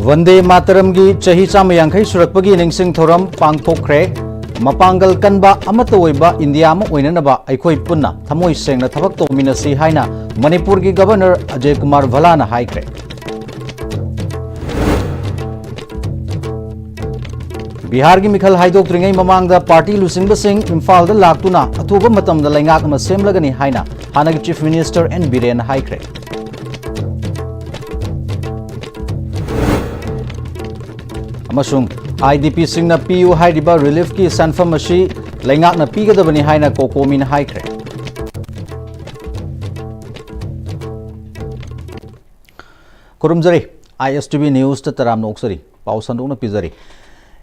वंदे मातरम की चही चाम यांखै सुरक्पगी निंगसिंग थोरम पांगथोखरे मपांगल कनबा अमत ओइबा इंडिया म ओइननबा अखोई पुन्ना थमोइ सेंगना थबक तोमिनसी हाइना मणिपुर की गवर्नर अजय कुमार भलाना हाइख्रे। बिहार की मिखल हाइदोक्त्रिङै ममांगदा पार्टी लुसिंगबसिंग इम्फालदा लाक्तुना अथुबा मतमदा लैंगाक अमा सेमलगनी हाइना हानागी चीफ मिनिस्टर एन बीरेन हाइख्रे। अमसुंग आईडीपी सिंगना पीयू हाइरिबा रिलीफ की सनफम असी लैंगाकना पीगदबनी हाइना कोकोमीना हाइख्रे। खुरुमजरी ISTV न्यूज तराम नोक्सरी पाउ संदोकना पिजरी।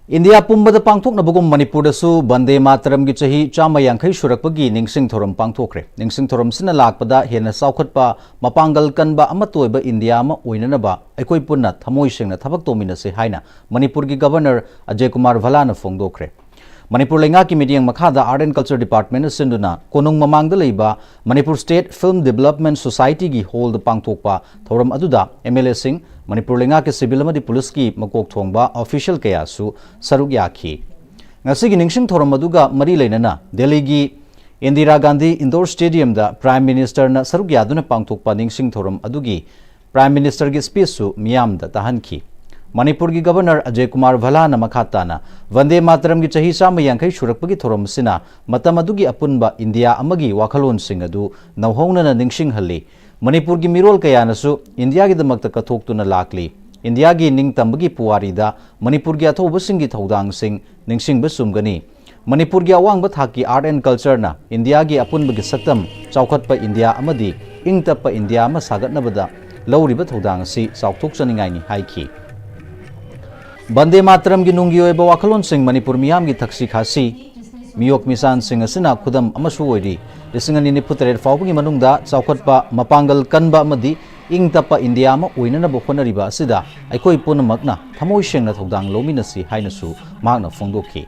इंडिया पुंबद पांगथोकनबगुम मणिपुरदसु वंदे मातरम की चही चाम यांखै सुरक्पगी निंगसिंग थोरम पांगथोखरे। निंगसिंग थोरम सिना लाकपदा हेना साउखटपा मपांगल कनबा अमतोइबा इंडिया म ओइननबा अखोइ पुन्ना थमोइ सेंगना थबक तोमिनसे हाइना मणिपुर की गवर्नर अजय कुमार भलाना फोंदोखरे। मणिपुर लेंगा की मीटिंग मखादा आर्ट एंड कल्चर डिपार्टमेंट सिंधुना कोनुंग ममांगदा लेबा Manipur state film development society की होल्ड पांगथोकपा थोरम अदुदा MLA सिंह मणिपुर लेंगा के सिविल अमदी पुलिस की मकोक थोंगबा ऑफिशियल कयासु सरुक याखी। ngasi निंगसिंग थोरम अदुगा मरी लेनना दिल्ली की Indira Gandhi indoor stadium the prime minister ना सरुक यादुना पांगथोकपा निंगसिंग थोरम अदुगी प्राइम मिनिस्टर की स्पीच सु मियाम दा तहनखी। मणिपुर की गवर्नर अजय कुमार भलाना मखाताना वंदे मातरम की चही चाम यांखै सुरक्पगी थोरम सिना मतम अदुगी अपुनबा इंडिया अमगी वाखलोन सिंग अदु नौहौनना निंगसिंग हल्ली। मणिपुर की मिरोल कयानसु इंडिया की दमकता कथोक्तुना लाकली। इंडिया की निंगतंबगी पुवारीदा मणिपुर की अथौबसिंगी थौदांगसिंग निंगसिंगब सुमगनी। मणिपुर की अवांग थाकी आर्ट एंड कल्चर ना इंडिया की अपुनबगी सक्तम चौखटपा इंडिया अमदी इंगतप्पा इंडिया अमा सागतनबदा लौरिबा थौदांगसी चाउथोकचनिंगाइनी हाइखी। वंदे मातरम की नुंगी ओइबा वाखलोन सिंह मणिपुर मियाम की थक्सी खासी मियोक मिसान सिंह असिना खुदम अमसु ओइरी 2023 फाउबगी मनुंगदा चौखटपा मपांगल कनबा अमदी इंगतप्पा इंडिया अमा ओइननबा होनरिबा असिदा अखोइ पुनमकना थमोइ सेंगना थौदांग लौमिनसी हाइनसु मागना फोंदोखी।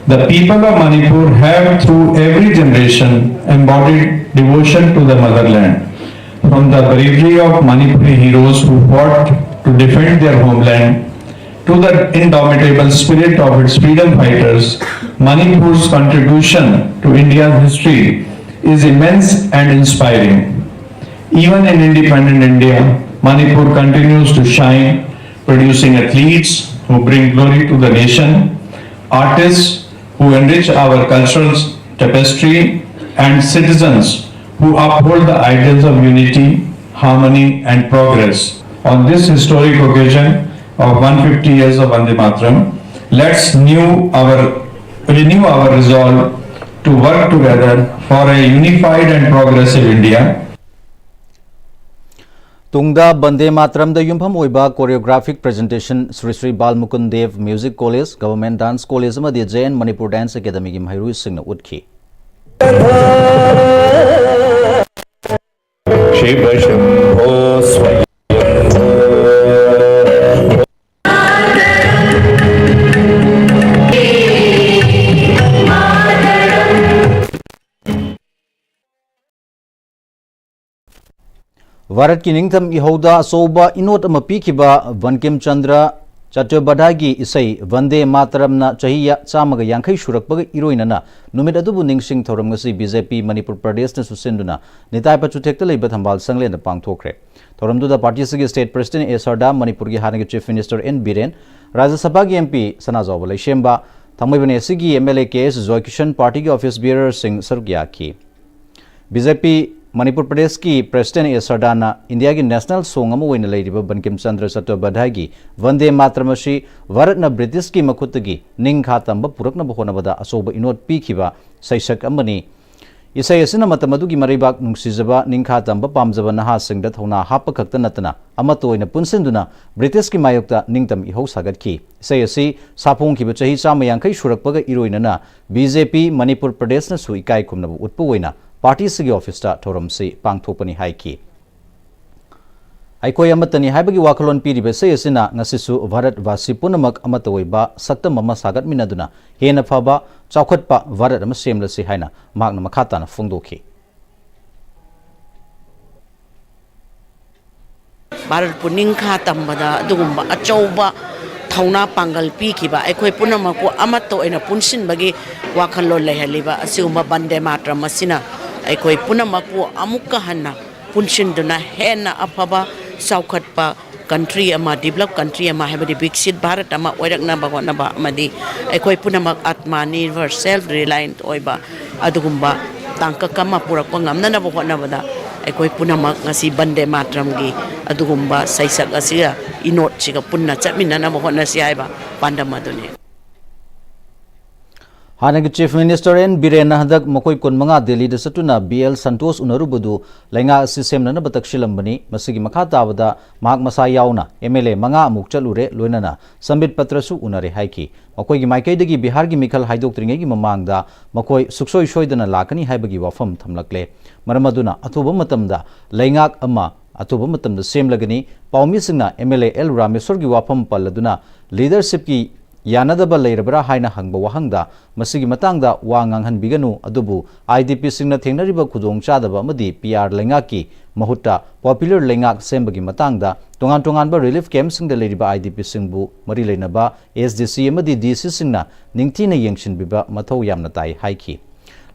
The people of Manipur have through every generation embodied devotion to the motherland. From the bravery of Manipuri heroes who fought to defend their homeland to the indomitable spirit of its freedom fighters, Manipur's contribution to India's history is immense and inspiring. Even in independent India, Manipur continues to shine, producing athletes who bring glory to the nation, artists who enrich our cultural tapestry, and citizens who uphold the ideals of unity, harmony, and progress. On this historic occasion of 150 years of Vande Mataram, let's renew our resolve to work together for a unified and progressive India. तुंगदा Vande Mataram दा युमफम ओइबा choreographic presentation Shri Shri Balmukund Dev music college government dance college अमदी Jain Manipur dance academy की महिरू सिंह उठकी। शिव शंभो स्वयं भारत की निंगथम इहौदा अचौबा इनोट अमा पीखिबा बंकिम चंद्र चट्टोपाध्याय की इसई वंदे मातरमना चही चामग यांखै सुरक्पग इरोइनना नुमित अदुबु निंगसिंग थौरम गसी बीजेपी मणिपुर प्रदेश ने सुसिंदुना निताय पचुथेक्ता लेबा थंबाल संगलेन पांगथोखरे। थौरमदुदा पार्टी की state president A Sarda Manipur की हानगी chief minister N Biren Rajya Sabha की MP सनाजौब लैशेंबा थंगमैबने सिगी MLA KS जॉयकिशन पार्टी के ऑफिस बियरर सिंह सरुक याखी। बीजेपी मणिपुर प्रदेश की प्रेसिडेंट ए सरदाना इंडिया की नेशनल सॉन्ग अमा ओइना लैरिबा बंकिम चंद्र चट्टोपाध्याय की वंदे मातरम असी भारतना ब्रिटिश की मखुतगी निंखा तंबा पुरकनबा होनबदा अचौबा इनोट पीखिबा सैसक अमनी। इसै असिना मतम अदुगी मरैबाक नुंगसिजबा निंखा तंबा पामजबा नहासिंगदा थौना हाप खक्ता नतना अमत ओइना पुनसिंदुना ब्रिटिश की मायोक्ता निंगतम इहौ सागतखी। इसै असि साफोंखिबा चही चाम यांखै सुरक्पगा इरोइनना बीजेपी मणिपुर प्रदेश न सु इकाई खुमनबा उत्पा ओइना पार्टी की ऑफिस थौरम से पांगथोपनी हाइकी। अखोई अमतनी हाइबगी वाखलोन पीरिबे से असिना ngasisu भारतवासी पुनमक अमत ओइबा सक्तम अमा सागतमिनदुना हेन फबा चौखटपा भारत अमा सेमलसी हाइना मागना मखाताना फोंदोखी। भारत पुनिंग खा तंबदा दुगुम्बा अचौबा थौना पांगल पीखिबा अखोय पुनमकु अमत्तो एना पुनसिनबगी वाखल्लो लेहलिबा असिगुम्बा बंदे मातरम मसिना अखोय पुनमकु अमुक्का हन्ना पुनसिनदुना हेना अफबा साउखटपा कंट्री अमा डेवलप कंट्री अमा हेबदी विकसित भारत अमा ओइरकनबा होनबा अमदी अखोय पुनमक आत्मनिर्भर सेल्फ रिलायंट ओइबा अदुगुम्बा तांका कमा पुरकपा ngamnanaba hotnabada अखोय पुनमक ngasi बंदे मातरमगी अदुगुम्बा सैसक असिगा इनोट सिगा पुन्ना चटमिननबा होटनसि हाइबा पांडम अदुने हानगी चीफ मिनिस्टर एन बीरेन हदक मकोई कुनमंगा दिल्ली द सतुना बीएल संतोष उनरुबुदु लैंगा सिस्टम बतकशिलंबनी मसिगी मखा ताबदा महाक मसा यावना एमएलए मंगा अमुक चलुरे लोइनना संबित पत्रसु उनरे हाइकी मकोई माइकैदगी बिहार की मिखल हाइदोक्त्रिंगेगी ममांगदा मकोई सुक्सोई सोइदना लाकनी हाइबगी वाफम थमलकले मरमदुना अथुब मतमदा लैंगाक अमा अथुब मतमदा सेमलगनी पाउमीसिंगना एमएलए एल रामेश्वर की वाफम पल्लदुना लीडरशिप की यानदबा लेरबरा हाइना हंगबा वहंगदा मसिगी मतंगदा वा nganhanbiganu adubu IDP singna thengnariba khudong chadaba amadi PR lenga ki mahuta popular lenga sembagi matangda tongan tongan ba relief camp singda leriba IDP singbu mari leinaba SDC amadi DC singna ningthina yengshin biba mathau yamna tai haiki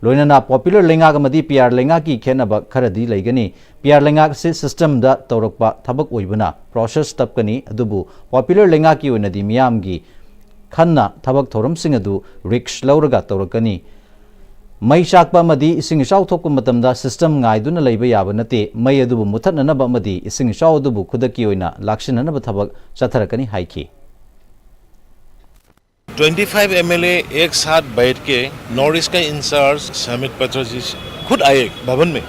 loinana popular lenga amadi PR lenga ki khenaba kharadi leigani PR lenga se system da tawrakpa thabak oibuna process tapkani adubu popular lenga ki oinadi miyam gi खन्ना थबक थोरम सिंह अदु risks लौरगा तौरकनी मई चाकपा मदी इसिंग इचाउ थोकप मतमदा system गाइदुना लैबा याबा नते मई अदुबु मुथतननबा मदी इसिंग इचाउ अदुबु खुदकी ओइना लाक्सिननबा थबक चथरकनी हाइकी 25 MLA एक साथ बैठ के नॉर्थ ईस्ट का इंचार्ज समित पत्र जी खुद आए भवन में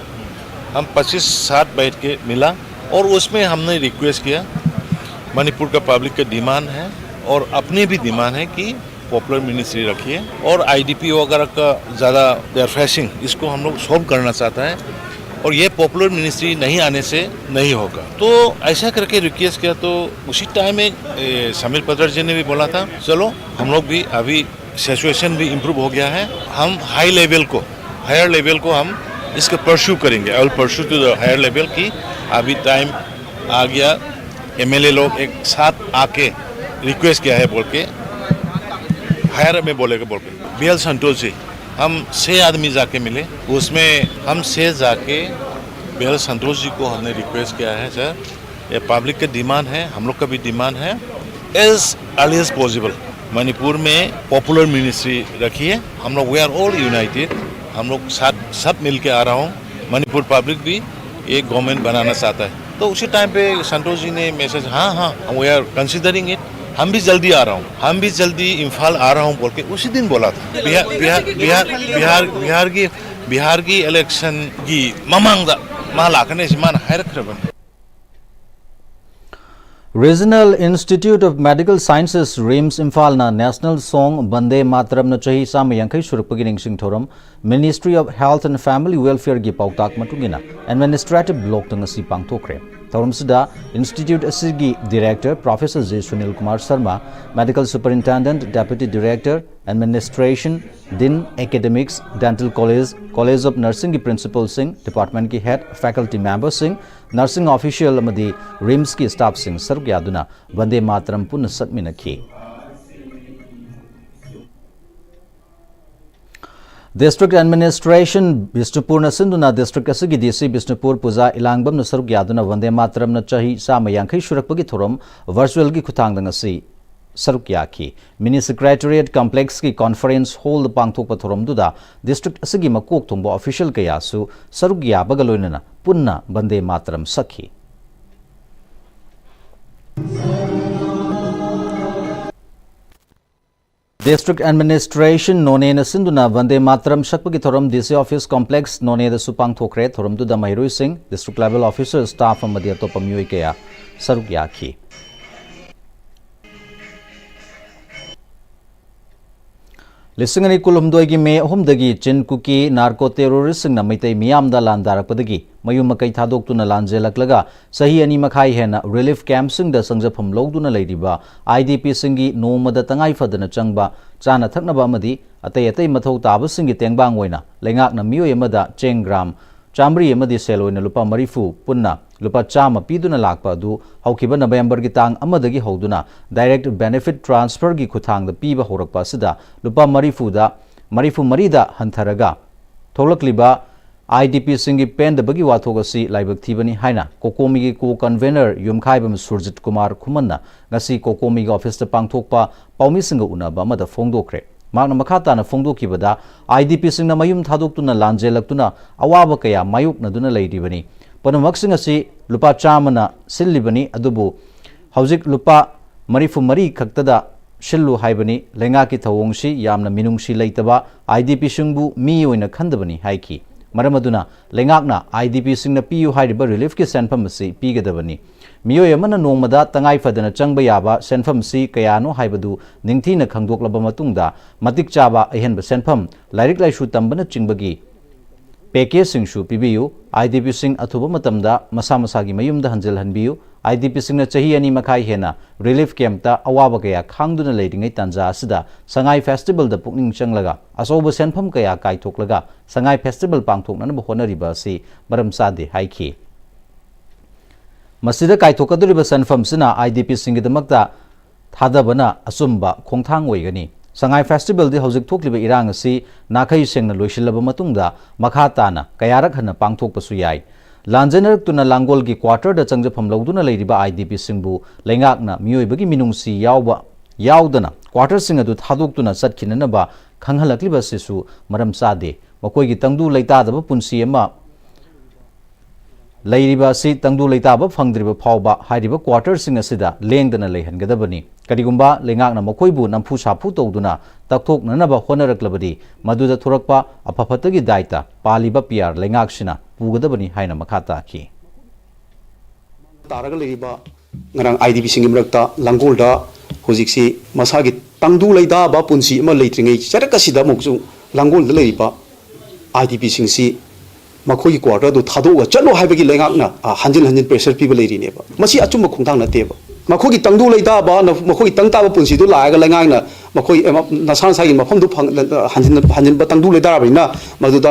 हम 25 साथ बैठ के मिला और उसमें हमने रिक्वेस्ट किया मणिपुर का पब्लिक का डिमांड है और अपने भी डिमांड है कि पॉपुलर मिनिस्ट्री रखिए और आईडीपी वगैरह का ज़्यादा फेसिंग इसको हम लोग सॉल्व करना चाहता है और ये पॉपुलर मिनिस्ट्री नहीं आने से नहीं होगा तो ऐसा करके रिक्वेस्ट किया तो उसी टाइम में समीर पत्र जी ने भी बोला था चलो हम लोग भी अभी सिचुएशन भी इम्प्रूव हो गया है हम हायर लेवल को हम इसका परस्यू करेंगे I will pursue to the higher level की अभी टाइम आ गया एमएलए लोग एक साथ आके रिक्वेस्ट किया है बोल के हायर में बोल के बीएल संतोष जी हम 6 आदमी जाके मिले उसमें हम 6 जाके बीएल संतोष जी को हमने रिक्वेस्ट किया है सर ये पब्लिक का डिमांड है हम लोग का भी डिमांड है as early as possible Manipur में पॉपुलर मिनिस्ट्री रखिए हम लोग वी आर ऑल यूनाइटेड हम लोग साथ सब मिल के आ रहा हूँ मणिपुर पब्लिक भी एक गवर्नमेंट बनाना चाहता है तो उसी टाइम पे संतोष जी ने मैसेज हाँ वी आर कंसिडरिंग इट हम भी जल्दी आ रहा हूँ हम भी जल्दी इम्फाल आ रहा हूँ बोल के उसी दिन बोला था बिहार की इलेक्शन की ममांगदा मा लाकने से मान higher खरबन Regional Institute of Medical Sciences RIMS Imphal na National Song Bande Mataram na chahi sama yankai surupagi ningsing thoram Ministry of Health and Family Welfare gi pautak matungina administrative block tang asi pangthokre thoram sida Institute asigi Director Professor J Sunil Kumar Sharma Medical Superintendent Deputy Director Administration Din Academics Dental College of Nursing ki Principal Singh Department ki Head Faculty Member Singh Nursing Official amadi RIMS ki Staff Singh saruk yaduna Vande Mataram punna sakminakhi District Administration Bishnupur na sinduna District asigi DC Bishnupur Puja Ilangbam na saruk yaduna Vande Mataram na chahi sama yankai shurakpagi thoram virtual gi khuthangdang asi saruk yaki Mini Secretariat Complex ki Conference Hall pangthokpa thoram duda District asigi makok thongba official kaya su saruk yabaga loinana punna Vande Mataram sakhi District Administration None na sinduna Vande Mataram shakpagi thoram DC Office Complex None da supang thokre thoram duda Mairui Singh District Level Officer Staff amadi atopa miyoi kaya saruk yaki Lisingani kulumdoi May Homdagi Chin Kuki Narco Terrorist na Maitai Miyamda Landarakpadagi Mayumakai Thadok to Nalanjelaklaga Sahi Ani Makai Hena Relief Camp Sing the Sangjapam Logduna Ladiba IDP Singi no Madatangai Fadana Changba Chana Thaknaba Madi Atay Mathau Taba Singi Tengbang Wena Lengak na Mio Yamada Chengram Chamari अमदी सेलोइन लुपा मरीफू पुन्ना लुपा चाम पीदुना लाकपा अदु हौखिबा नवेम्बर की तांग अमदगी हौदुना direct benefit transfer की खुथांग पीबा हौरकपा सिदा लुपा मरीफू मरीदा हंथरगा थोलकलिबा IDP सिंगी पेंदबगी वाथोगसी लाइबक थीबनी हाइना COCOMI की को convener Yumkhaibam Surjit Kumar खुमन्ना ngasi COCOMI office ता पांगथोकपा पाउमी सिंग उनाबा मदा फोंगदोखरे मागना मखाताना फोंगदोखिबदा IDP सिंगना मयुम थादोक्तुना लांजेलक्तुना अवाब कया मायुकनदुना लेरिबनी पनमक सिंग असि लुपा चामना सिल्लिबनी अदुबु हौजिक लुपा मरीफु मरी खक्तदा शिल्लु हाइबनी लेंगा की थवोंगसी यामना मिनुंगसी लेतबा IDP सिंगबु मी ओइना खंदबनी हाइकी मरमदुना लेंगाकना IDP सिंगना पीयु हाइरिबा रिलीफ की सेंफम असि पीगदबनी मियोय अमना नोंगमदा तंगाई फदना चंगबा याबा सेंफम सि कयानो हाइबदु निंगथीना खंगदोकलबा मतुंगदा मतिक चाबा अहेनबा सेंफम लाइरिक लाइसु तंबना चिंगबगी पैकेज सिंगसु पिबियु IDP सिंग अथुबा मतमदा मसा मसागी मयुमदा हंजल हनबियु IDP सिंगना चही अनि मखाई हेना रिलीफ कैंपता अवाब कया खांगदुना लेरिंगै तंजा असदा संगाई फेस्टिवल दा पुकनिंग चंगलगा असोब सेंफम कया काइथोकलगा संगाई फेस्टिवल पांगथोकनब होनरिबा असि मरम सादे हाइखी मसिदा काइथोकदुरिबा सेंफम सिना IDP सिंगिदमक्ता थादबना असुंबा खोंथांग ओइगनी संगाई फेस्टिवल दि हौजिक थोकलिबा इरांग असि नाखै सेंगना लोइसिलबा मतुंगदा मखा ताना कयारक हना पांगथोकपसु याय लांजेनरक्तुना लांगोल की क्वार्टर दा चंगजफम लौदुना लेरिबा IDP सिंगबु लेंगाकना मियोइबगी मिनुंगसी यावदना क्वार्टर सिंग अदु थादोक्तुना चटखिननबा खंगहलक्लिबा सिसु मरम सादे मकोइगी तंगदु लेतादबा पुंसी अमा लेरिबा सि तंगदु लेताबा फंगद्रिबा फावबा हाइरिबा क्वार्टर सिंग असिदा लेंगदना लेहनगदबनी करिगुंबा लेंगाकना मकोइबु नंफु साफु तौदुना तक्थोकननबा होनरक्लबदी मदुदा थोरकपा अफफतगी दायता पालिबा PR लेंगाकसिना पुगदबनी हाइना मखाता की तारग लेरिबा ngarang IDP singi mrakta langolda hojiksi masagi tangdu leida ba punsi ma leitringai charakasida mokju langol da leiba IDP singsi makhoi quarter do thado ga chalo haibagi lengakna hanjin pressure people leiri ne ba masi achum khongthang na te ba makhoi tangdu leida ba makhoi tangta ba punsi do laiga lengakna makhoi nasan sagi mafam do hanjin ba tangdu leida ba na maduda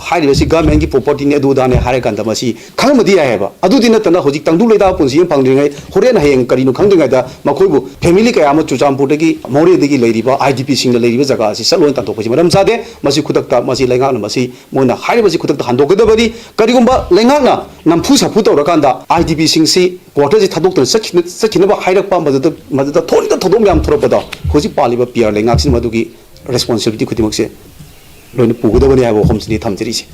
हाइरिबसी government की property ने अदुदाने हारे कांदा मसी खंगमदी आयबा अदुदि नतना होजिक तंगदु लेदा पुंसी फंगद्रिङै होरेन हयें करिनु खंगदिङैदा मखोइबु family कया म चुचामपुरदगी मोरेदगी लेरिबा IDP सिंग लेरिबा जगह असि सलोन तंतोपसि मरम सादे मसी खुदकता मसी लेंगाकना मसी मोना हाइरिबसी खुदकता हंदोगदबदी करिगुंबा लेंगाकना नमफु साफु तौरकांदा IDP सिंग सि क्वार्टर जि थादोक्तन सखिनबा हाइरकपा मदुदा थोरिदा थोदोम याम थोरपदा होजि पालिबा PR लेंगाकसिन मदुगी रेस्पोंसिबिलिटी खुदिमकसे लोइन पुगदबनी आबो होमसनि थमजरिसे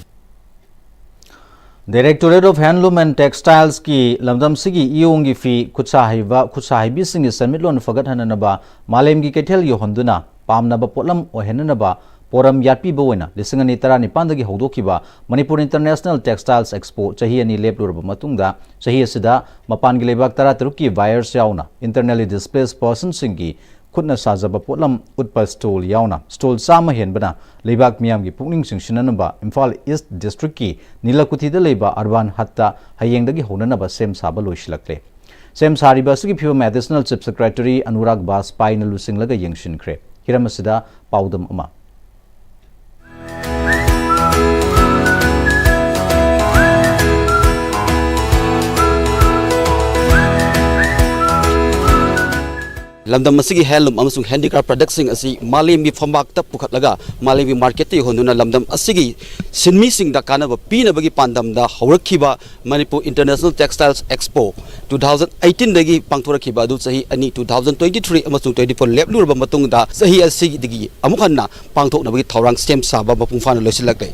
directorate of handloom and textiles की लमदम सिगी इयोंगी फी खुचाहिबी सिंगी समिटलोन फगत हननबा मालेम की कैथेल योहंदुना पामनबा पोलम ओहेननबा पोरम यापीबा ओइना 2019 दगी हौदोखिबा मणिपुर इंटरनेशनल टेक्सटाइल्स एक्सपो चही अनि लेपलुरबा मतुंगदा चही असिदा मपान की लेबाक 13 की वायर्स याउना इंटरनली डिस्प्लेस पर्सन सिंगी खुदना साजबा पोलम उत्पा स्टॉल याउना स्टॉल चाम हेनबना लेबाक मियाम की पुकनिंग सिंगसिननबा इम्फाल ईस्ट डिस्ट्रिक्ट की नीलकुथिदा लेबा अर्बान हत्ता हयेंगदगी होननबा सेम साबा लोइसिलक्ले सेम सारिबा सिगी फिवम additional chief secretary Anurag Bajpai नलुसिंगलगा यंगसिनख्रे हिरमसिदा पाउदम अमा लमदम मसिगी हैंडलूम अमसुंग हैंडीक्राफ्ट प्रोडक्ट्सिंग असि मालेमी फंबाक्ता पुखतलगा मालेमी मार्केट ते होनुना लमदम असिगी सिनमी सिंगदा कानब पीनबगी पांदमदा हौरखिबा मणिपुर इंटरनेशनल टेक्सटाइल्स एक्सपो 2018 दगी पांगथोरखिबा अदु सही अनि 2023 अमसुंग 24 लेपलुरबा मतुंगदा सही असिगी दगी अमुखन्ना पांगथोकनबगी थौरांग स्टेम साबा मपुंफाना लोइसिलक्ले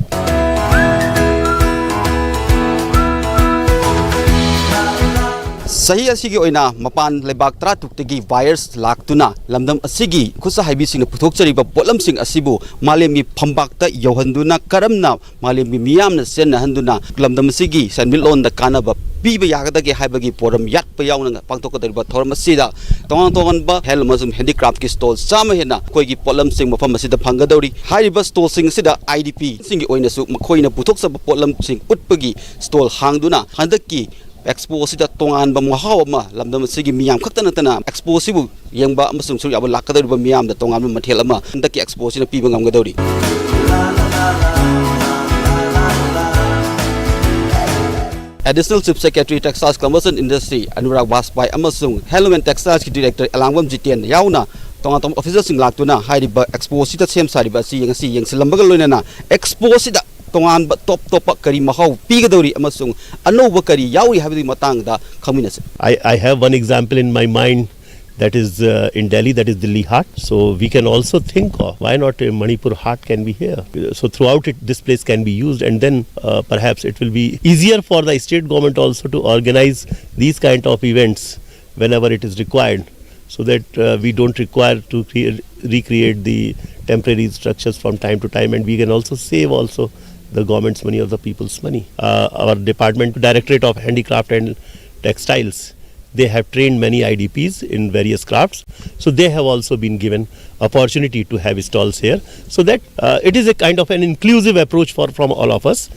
सही असिगी ओइना मपान लेबाक 13 की वायर्स लाक्तुना लमदम असिगी खुसा हाइबिसिंग पुथोकचरिबा पोलमसिंग असिबु मालेमी फंबाक्ता यौहंदुना करमना मालेमी मियामना सेनहंदुना लमदम असिगी सनमिलोन द कानबा पीबा यागदगे हाइबगी पोरम यातप याउना पांगतोकदरिबा थोरमसिदा तोंगबा हेलमसुम हैंडीक्राफ्ट की स्टॉल चाम हेना कोइगी पोलमसिंग मफम असिदा फंगदौरी हाइरिबा स्टॉल सिंग सिदा IDP सिंगी ओइनासु मखोइना पुथोकसब पोलमसिंग उत्पगी स्टॉल हांगदुना हंदकी एक्सपो सिदा तोंगानबा महाव अमा लमदम सिगी मियाम खक्ता नतना एक्सपो सिबु यंगबा अमसुंग सुर याबा लाकदरिबा मियाम दा तोंगानबा मथेल अमा हंदकी एक्सपो सिना पीबा ngamgadori Additional Chief Secretary Textiles Commercial Industry Anurag Vaspai amasung Handloom and Textiles Director Alangwam Jitian yauna tong officers sing laktuna haiba expo sita sem sariba si yang silambaga loinana expo sita tongan top kari mahau pigadori amasung anoba kari yawi habidi matangda khaminase. I have one example in my mind that is in Delhi, that is Delhi Haat. So we can also think of why not a Manipur Haat can be here. So throughout it, this place can be used, and then perhaps it will be easier for the state government also to organize these kind of events whenever it is required, so that we don't require to recreate the temporary structures from time to time, and we can also save also the government's money or the people's money. Our department, Directorate of Handicraft and Textiles, they have trained many IDPs in various crafts, so they have also been given opportunity to have stalls here, so that it is a kind of an inclusive approach from all of us,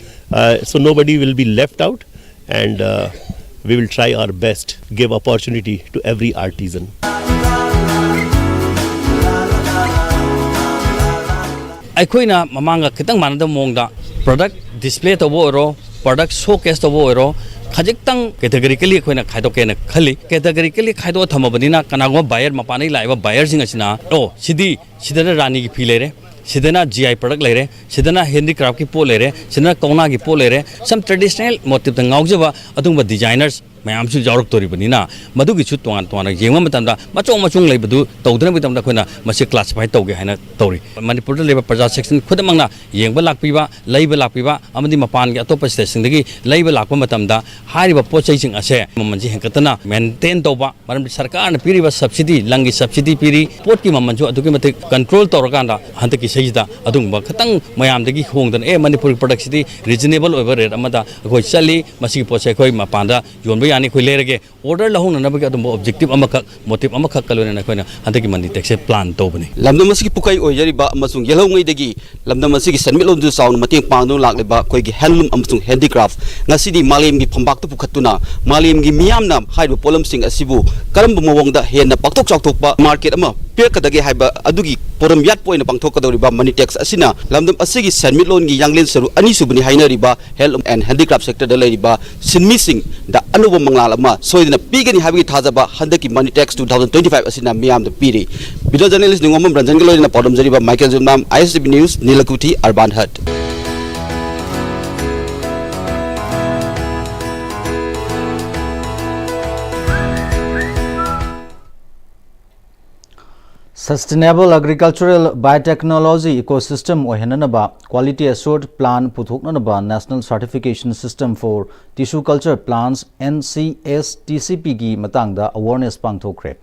so nobody will be left out, and we will try our best give opportunity to every artisan. Aikoina mamanga kitang manada mongda product display to oro product showcase to oro khajikhtang categorically khoina khaido kena khali categorically khaido thamabadina kanago buyer mapani laiba buyer sing asina sidi sidana rani ki feel re sidana GI product lere sidana handicraft ki po lere sidana kauna ki po lere some traditional motif ngaujaba adungba designers mayam su jarok tori banina madu gi chu tuan yengma matamda machong leibadu tawdana bitamda khoina masi classify tawge haina tori manipur leba praja section khudamangna yengba lakpiba leiba lakpiba amadi mapan gi atop station dagi leiba lakpa matamda hariba pochai sing ase mamanji henkatana maintain tawba maram sarkar na piriba subsidy langi subsidy piri pot ki mamanju adugi mate control tawraganda hantaki seida adungba khatang mayam dagi hongdan manipur product city reasonable over rate amada khoi chali masi pochai khoi mapanda yonba yani khoi lerege order lahong na bagi adum objective amakak motive amakak kalone na khoina hantaki mani tax plan tawbani lamdam masi pukai oyariba amasung yelong ngai dagi lamdam masi ki sanmilon du saun mateng pangno lakleba khoi gi handloom amasung handicraft ngasidi malem gi phambak tu pukhatuna malem gi miyamna haiba polam sing asibu karamba mawongda hena paktok chakthokpa market ama pekadage haiba adugi poram yat point pangthokadoriba money tax asina lamdam asigi sanmilon gi yanglen saru ani subani hainariba health and handicraft sector da leriba sinmi sing da anuba manglal ama soidina pigani habi thajaba handaki money tax 2025 asina miyam da piri video journalist ningomam ranjan galorina podam jariba Michael Jumnam ISTV news Nilakuti Urban Hut. Sustainable agricultural biotechnology ecosystem ohenanaba quality assured plan puthoknanaba national certification system for tissue culture plants NCS-TCP gi matangda awareness pangthokre.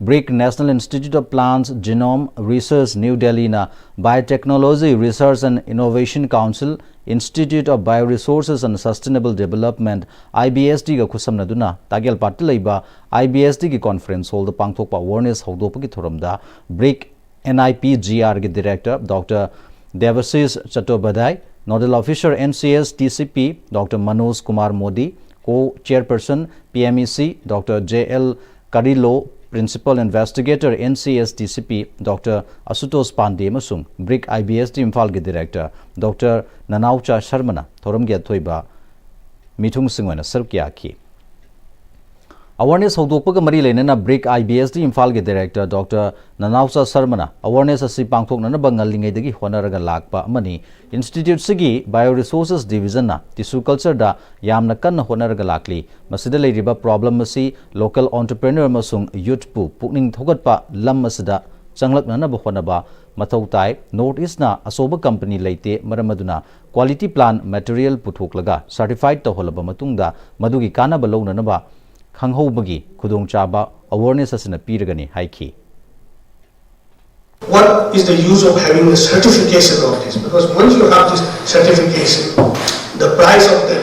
BRIC National Institute of Plants Genome Research New Delhi na Biotechnology Research and Innovation Council Institute of Bioresources and Sustainable Development IBSD ga khusamnaduna tagel patlaiba IBSD ki conference hall da pangthokpa awareness hawdopa ki thoramda BRIC NIPGR ki director Dr. Devasis Chattopadhyay, nodal officer NCS-TCP Dr. Manoj Kumar Modi, co-chairperson Pm-Istv Dr. JL Karillo, Principal Investigator NCS-TCP Dr. Asutosh Pandey amasung BRIC IBSD Imphal gi Director Dr. Nanaucha Sharmana thoramgi athoiba mithung singwana sarkya ki awareness hawdokpaga mari leinana BRIC IBSD Imphal gi Director Dr. Nanaucha Sharmana awareness asi pangthoknana bangalingai dagi honaraga lakpa amani Institute sigi Bioresources Division na tissue culture da yamna kanna honaraga lakli masida leiriba problem asi local entrepreneur masung youth pu pukning thogatpa lam masida changlaknana ba honaba mathau tai North East na asoba company leite maramaduna quality plan material puthoklaga certified to holaba matungda madugi kana ba lowna ba khanghoubagi khudongchaba awareness asina piragani haiki. What is the use of having a certification of this? Because once you have this certification, the price of the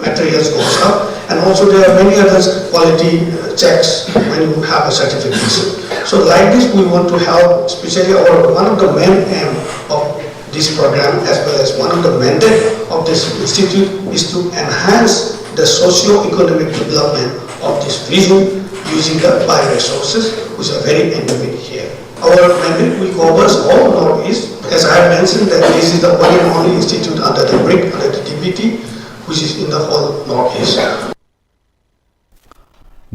materials goes up, and also there are many other quality checks when you have a certification. So like this, we want to help, especially one of the main aim of this program, as well as one of the mandate of this institute, is to enhance the socio-economic development of this region using the bioresources, which are very endemic here. Our mandate covers all Northeast. As I have mentioned, that this is the one and only institute under the BRIC, under the DBT, which is in the whole Northeast.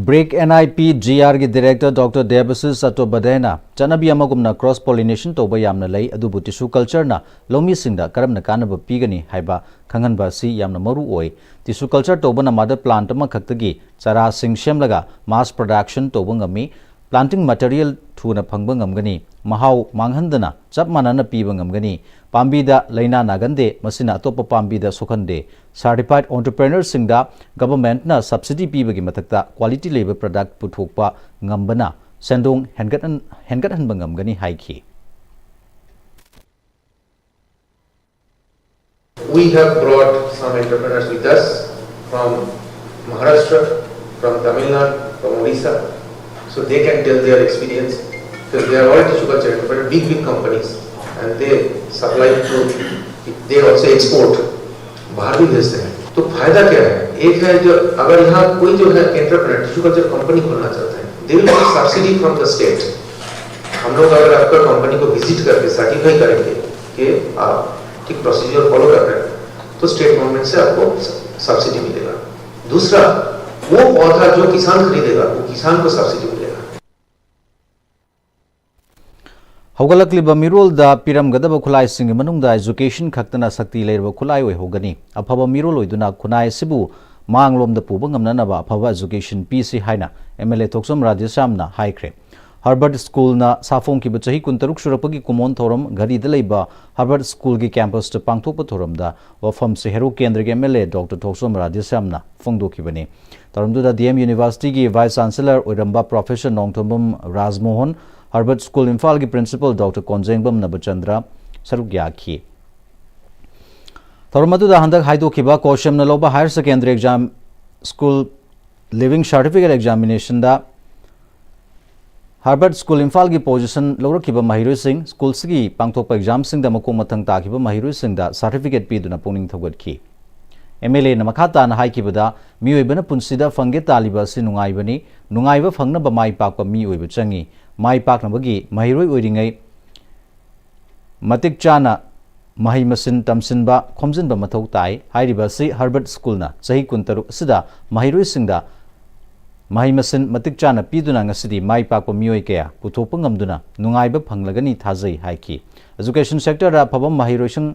Break NIP GR की director doctor देवसिस अटोबदेना चनबी अमगुमना cross pollination तोबा यामना लई अदुबु tissue culture ना loamy सिंगदा करमना कानब पीगनी हाइबा खंगनबा सी यामना मरु ओय tissue culture तोबना mother plant अमा खक्तगी चरा सिंग सेमलगा mass production तोबा ngami planting material thuna phangba ngamgani mahau manghanda chap manana piba ngamgani pambida laina nagande masina atopa pambida sokhande certified entrepreneur singda government na subsidy piba gi mathakta quality labor product puthokpa ngambana sendong hengat han ngamgani haiki. We have brought some entrepreneurs with us from Maharashtra, from Tamil Nadu, from Odisha, so they can tell their experience because they are all tissue culture entrepreneurs, big companies, and they supply to, they also export, बाहर भी भेजते हैं. तो फायदा क्या है? एक है जो अगर यहाँ कोई जो है एंटरप्रेन्योर टिश्यू कल्चर कंपनी खोलना चाहता है, they will get subsidy from the state. हम लोग अगर आपका कंपनी को विजिट करके सर्टिफाई करेंगे कि आप ठीक प्रोसीजर फॉलो कर रहे हैं, तो स्टेट गवर्नमेंट से आपको सब्सिडी मिलेगा. दूसरा, वो पौधा जो किसान खरीदेगा वो किसान को सब्सिडी मिलेगा. हौगलक्लिबा मिरोलदा पिरमगदब खुलाई सिंग मनुंगदा एजुकेशन खक्तना शक्ति लेरबा खुलाई ओय होगनी अफबा मिरोल ओइदुना खुनाय सिबु मांगलोमदा पुबा ngamnanaba अफबा एजुकेशन पीसी हाइना एमएलए थोक्सम राजेशामना हाइख्रे. हार्वर्ड स्कूल ना साफों की बचही कुंतरुक सुरपगी कुमोन थोरम घरी दलेबा हार्वर्ड स्कूल की कैंपस च पांगथोप थोरमदा वफम से हेरो केंद्र के एमएलए डॉक्टर थोक्सम राजेशामना फोंदोखिबने. तोरमदुदा डीएम यूनिवर्सिटी की वाइस चांसलर ओइरंबा professor Nongthombam Rajmohan Harvard school Imphal की प्रिंसिपल डॉक्टर कोंजेंगबम नबचंद्र सरुक याखी. तोरमदुदा हंदक हाइदोखिबा कोशम नलोबा higher secondary exam school leaving certificate examination दा हार्वर्ड स्कूल इम्फाल की पोजीशन लौरखिबा महिरोई सिंह स्कूल की पांगथोप एग्जाम सिंह दा मको मथंग ताखिबा महिरोई सिंह दा सर्टिफिकेट पीदुना पुनिंग थौगतखि. एमएलए न मखाता न हाइकिबदा मियोइबना पुंसिदा फंगे तालिबा सि नुंगाइबनी नुंगाइबा फंगनबा माइ पाकपा मियोइबा चंगी माइ पाकनबगी महिरोई ओइरिङै मतिक चाना महै मसिन तमसिनबा खोमजिनबा मथौ ताइ हाइरिबा सि हार्वर्ड स्कूल ना सही कुंतरुक सिदा महिरोई सिंगदा महै मसिन मतिक चाना पीदुना ngasidi माइ पाकपा मियोइ कया पुथोपा ngamduna नुंगाइबा फंगलगनी थाजै हाइकी. एजुकेशन सेक्टर दा फबम महिरोइसिंग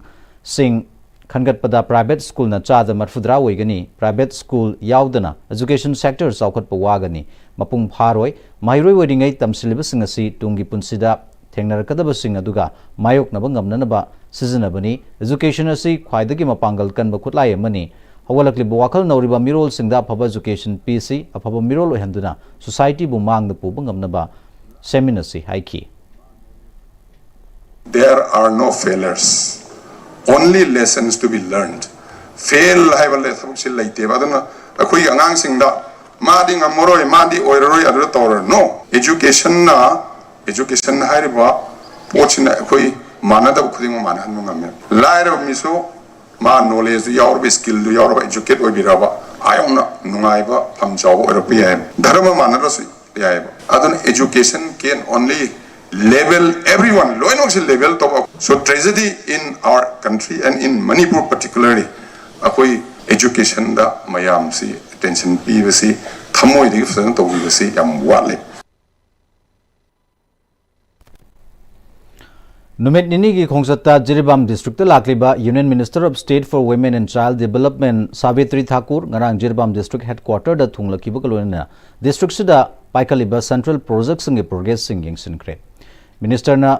सिंह खनगतपदा प्राइवेट स्कूल ना चादा मरफुद्रा ओइगनी प्राइवेट स्कूल यावदना एजुकेशन सेक्टर चौखटपा वागनी मपुंग फारोय महिरोय ओइरिङै तमसिलिबसिंग असि तुंगी पुंसिदा थेंगनरकदबसिंग अदुगा मायोकनबा ngamnanaba सिजनबनी. एजुकेशन असि ख्वाइदगी मपांगल कनबा खुटलाय अमनी हौगलक्लिबा वाखल नौरिबा मिरोल सिंगदा अफबा एजुकेशन पीसी अफबा मिरोल ओहंदुना सोसाइटी बु मांगदा पुबा ngamnaba सेमिनसी हाइकी. There are no failures, only lessons to be learned. Fail haibale thabuksil laiteba aduna akhoi angang singda madi ngamoroi madi oiroi adu tor no. Education hairiba pochina akhoi manada khuding manhan ngame laira miso ma knowledge yaur skill yaur educate oibiraba ayona nungaiba phamjaw oiropiya dharma manada su yaiba aduna education can only level everyone low and level top. So tragedy in our country and in Manipur particularly akoi education da mayam si attention pibasi thamoi di fsan to bisi yam wale. Numit nini ki khongsata Jiribam district lakliba Union Minister of State for Women and Child Development Savitri Thakur ngarang Jiribam district headquarter da thunglakiba kalona district sida paikaliba central projects nge progress singing sinkre. Minister na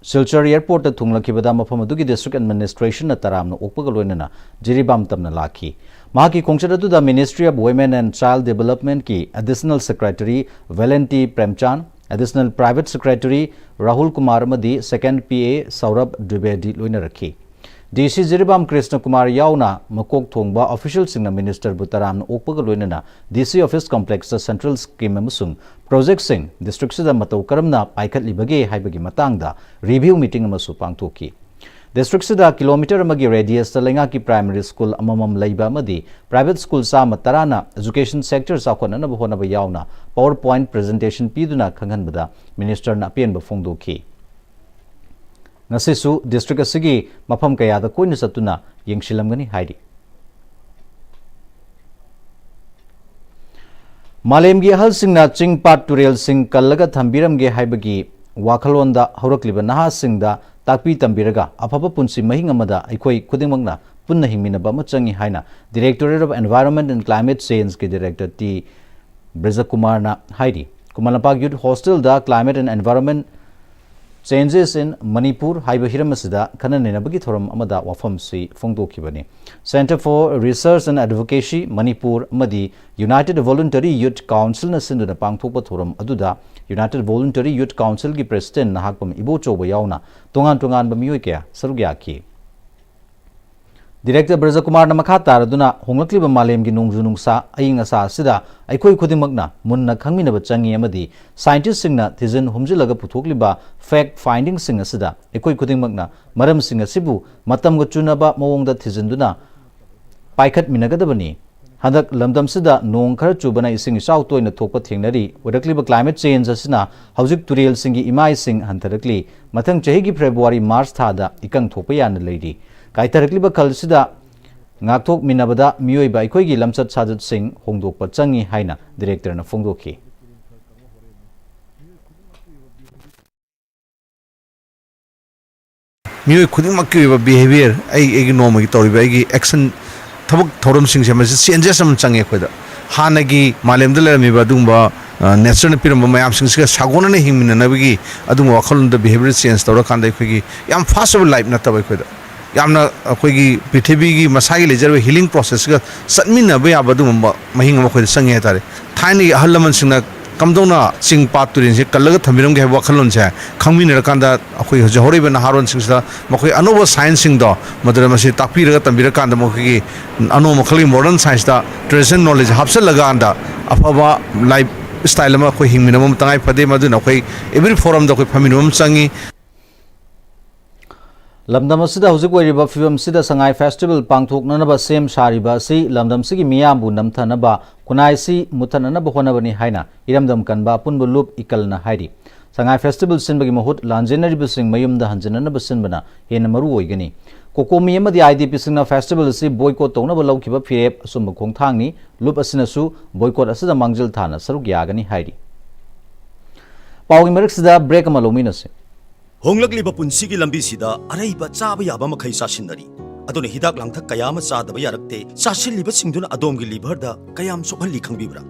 Silchar airport thunglakibada mafam adugi district administration na taramna okpagaloina Jiribam tamna lakhi. Mahaki khongchadatu da Ministry of Women and Child Development ki additional secretary Valenti Premchan, additional private secretary Rahul Kumar Madi, second PA Saurabh Dwivedi loina rakhi. DC Jiribam Krishna Kumar Yauna makok thongba official singna minister butaram okpagaloina DC office complex central scheme amusung project sing district sida matau karamna paikhat libage haibagi matangda review meeting amasu pangthoki. District sida kilometer amagi radius ta lenga ki primary school amamam leiba amadi private school sa matarana education sector sa khonana bahona ba yauna PowerPoint presentation piduna khanghanbada minister na pian ba phongdoki. Ngasisu district asigi mafam kaya da koina satuna yengsilamgani haidi. Malemgi ahalsingna chingpat turelsing kallaga thambiramge haibagi wakhalonda haurakliba nahasingda takpi tambiraga afaba punsi mahing amada aikoi khudingmangna punna hingminaba ama changi haina Directorate of Environment and Climate Change ke Director T Brijakumar na hairi Kumalapag Youth Hostel da Climate and Environment Changes in Manipur haiba hiramasida khananenabagi thoram amada wafam si phongdokhibani Center for Research and Advocacy Manipur amadi United Voluntary Youth Council na sinduna pangthokpa thoram aduda United Voluntary Youth Council ki President nahakpam ibo choba yauna tongan ba miyoi kya sarugya ki Director Brijakumar na makha taraduna honglakliba malemgi nungju nungsa aying asa sida aikoi khudimagna munna khangminaba changi amadi scientist singna thizin humjilaga puthokliba fact finding sing asida aikoi khudimagna maram sing asibu matamga chunaba mawongda thizinduna paikhat minagadabani hadak lamdam sida nong khar chubana ising isau toina thokpa thengnari warakliba climate change asina haujik turel singi imai sing hantarakli mathang chahi gi February March thada ikang thokpa yan leiri Kaitarakliba kalsida ngakthok minabada miyoi ba ikoi lamsat sajat sing hongdokpa changi haina director na phongdokhi miyoi khudingmakki behavior ai normal toriba ai action thabak thoram sing se changes am changi khoida hanagi malemda leramiba dungba natural piram mayam sing se sagona ne hingmina nabigi adung wakhalunda behavior change tora kandai khogi yam fast life na tabai khoida yamna akhoi prithvi gi masagi lejar healing process ga satmina ba yabadu mahing ma khoi sange tare thaini ahalaman singna kamdona sing pat turin se kallaga thamiram ge wakhalon se khangmina kanda akhoi johori ba naharon sing sa makhoi anoba science sing do madra masi takpi ra tambira kanda makhoi ano makhali modern science da traditional knowledge hapsal laga anda afaba life style ma khoi hingmina mom tangai phade maduna khoi every forum da khoi phaminum changi Lamdam asida hujik wariba film sida sangai festival pangthoknanaba sem sariba si lamdam sigi miyambu namthanaba kunai si muthananaba honabani haina iramdam kanba punbu lup ikalna hairi sangai festival sinbagi mahut lanjenari bising mayumda hanjananaba sinbana hena maru oigani kokomi amadi IDP singna festival si boycott tonaba lawkiba firep asumba khongthangni lup asina su boycott asida mangjil thana saruk yagani hairi pawgi marik sida break amalominase Honglakliba punsigi lambi sida araiba chaba yaba makhai sasinari adone hidak langthak kayama chadaba yarakte sasilliba singduna adomgi liver da kayam sokhalli khangbibra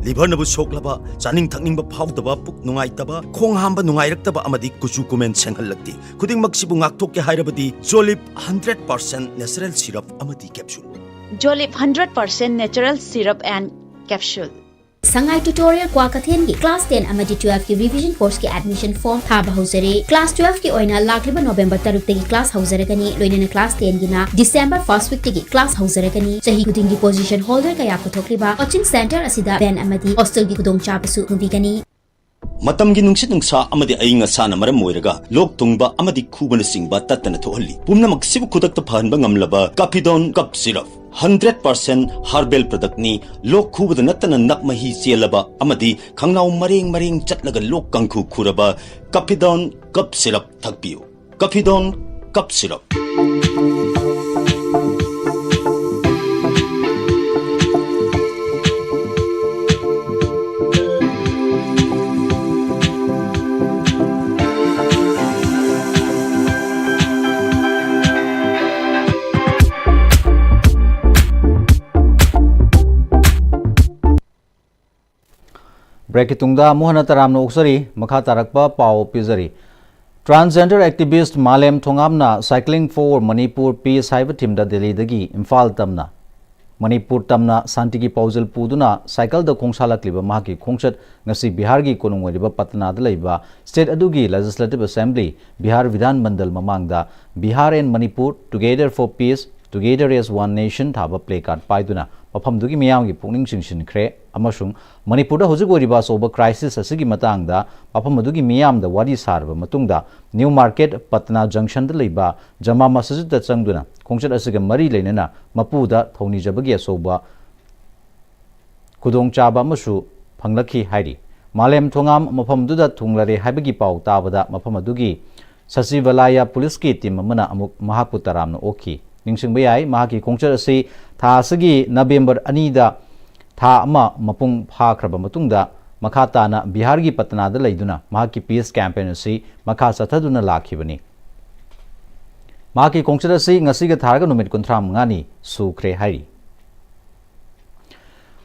liver nabu soklaba chaning thakningba phawdaba puk nungaitaba khong hamba nungairaktaba amadi kuchu kumen senghallakti khuding maksibu ngakthok ke hairabadi Jolip 100% natural syrup amadi capsule Jolip 100% natural syrup and capsule Sangai tutorial kwa kathen gi class 10 amadi 12 ki revision course ki admission form thaba hausare class 12 ki oina lakliba November 3 tagi class hausare kani loinena class 10 gi na December 1st week tagi class hausare kani chahi kuding gi position holder kaya puthokliba coaching center asida ben amadi hostel gi kudong chapasu nubi kani matam gi nungsit nungsa amadi ainga sana maram moiraga lok tungba amadi khubana singba tatana thohalli pumna maksibu kudakta phanba ngamlaba Capidon cup syrup 100% herbal product ni lok khubada natana nakmahi chelaba amadi khangnaw maring chatlaga lok kangkhu khuraba Capidon cup syrup thakpiu Capidon cup syrup Brekitungda Mohana Taramno Uksari, Makha Tarakpa Pao Pizari. Transgender activist Malem Thongamna cycling for Manipur Peace Haiba Timda Delhi Dagi Imphal Tamna. Manipur Tamna Santigi Pauzal Puduna cycle the Kongsala Kliba Maki Kongshat Ngasi Bihargi Konungwariba Patna Dalaiba State Adugi Legislative Assembly Bihar Vidhan Mandal Mamangda Bihar and Manipur Together for Peace Together as One Nation Thaba placard Paiduna Mafamdugi Miyamgi Pungning Shinshin Kre Amashung Manipurda hujik wariba soba crisis asigi matangda mafamadugi miyamda wari sarba matungda New Market Patna Junction da leiba Jama Masjid da changduna khongchat asiga mari leinana mapuda thoni jabagi asoba kudong chaba masu phanglakhi hairi Malem Thongam mafamduda thunglare haibagi pau tabada mafamadugi Sasivalaya Police ki team amana amuk mahapu taramna oki ningsingba yai mahaki khongchat asi tha asigi November 2 da tha ama mapung phakraba matungda makha tana Bihar gi Patna da leiduna mahaki peace campaign asi makha sathaduna lakhibani mahaki kongchada si ngasi ga tharga numit kunthra mangani sukhre hari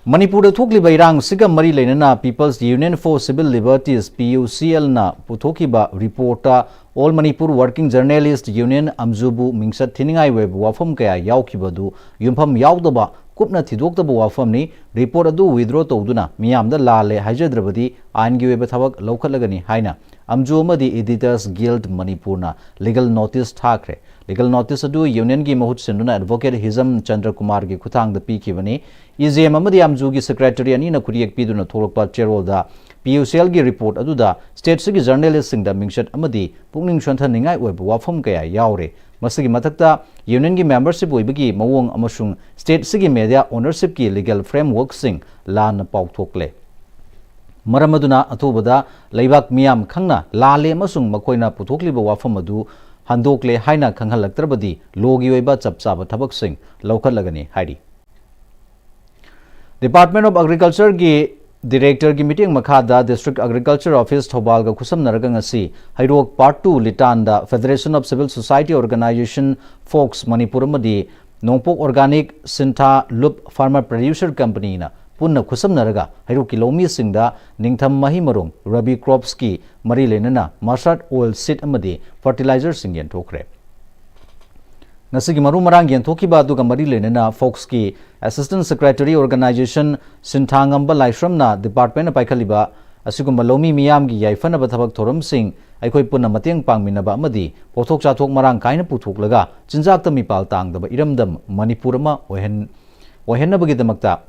Manipur da thukli bairang siga mari leinana People's Union for Civil Liberties PUCL na puthokiba reporter All Manipur Working Journalist Union Amzubu mingsat thiningai web wafam kaya yaukibadu yumpham yaudaba kupna thidokdaba wafam ni report adu withdraw tawduna miyamda lale haijadrabadi aingi web thabak lawkhatlagani haina Amzu amadi Editors Guild Manipur na legal notice thakre legal notice adu union gi mahut sinduna advocate Hizam Chandra Kumar gi khutang da pikibani EJM amadi Amzu gi secretary ani na kuriyak piduna tholokpa cherol da PUCL gi report aduda state sigi journalist sing da mingsat amadi pukning shanthaningai oiba wafam kaya yaure masigi mathakta union gi membership oibagi mawong amasung state sigi media ownership ki legal framework sing lan pauthokle maramaduna athubada leibak miyam khangna lale amasung makoina puthokliba wafam adu handokle haina khanghalaktrabadi logi oiba chapchaba thabak sing lawkhatlagani hairi Department of Agriculture gi Director ki meeting makhada District Agriculture Office Thobal ga khusam naragang asi Hairok Part 2 Litanda Federation of Civil Society Organization Folks Manipur madi Nongpok Organic Sinta Loop Farmer Producer Company na punna khusam naraga Hairok ki lomi singda ningtham mahi marung Rabi crops ki mari lenana mustard oil seed amadi fertilizer sing yen thokre Nasigi maru marang yen thoki ba duga mari lenana Folks ki Assistant Secretary Organization Sinthangamba Laishramna Department Paikhaliba asigumba lomi miyam gi yaifana bathabak thoram sing aikoi punna mateng pangminaba amadi pothok chathok marang kaina puthoklaga chinjak ta mipal tangdaba iramdam Manipur ma ohenabagi damakta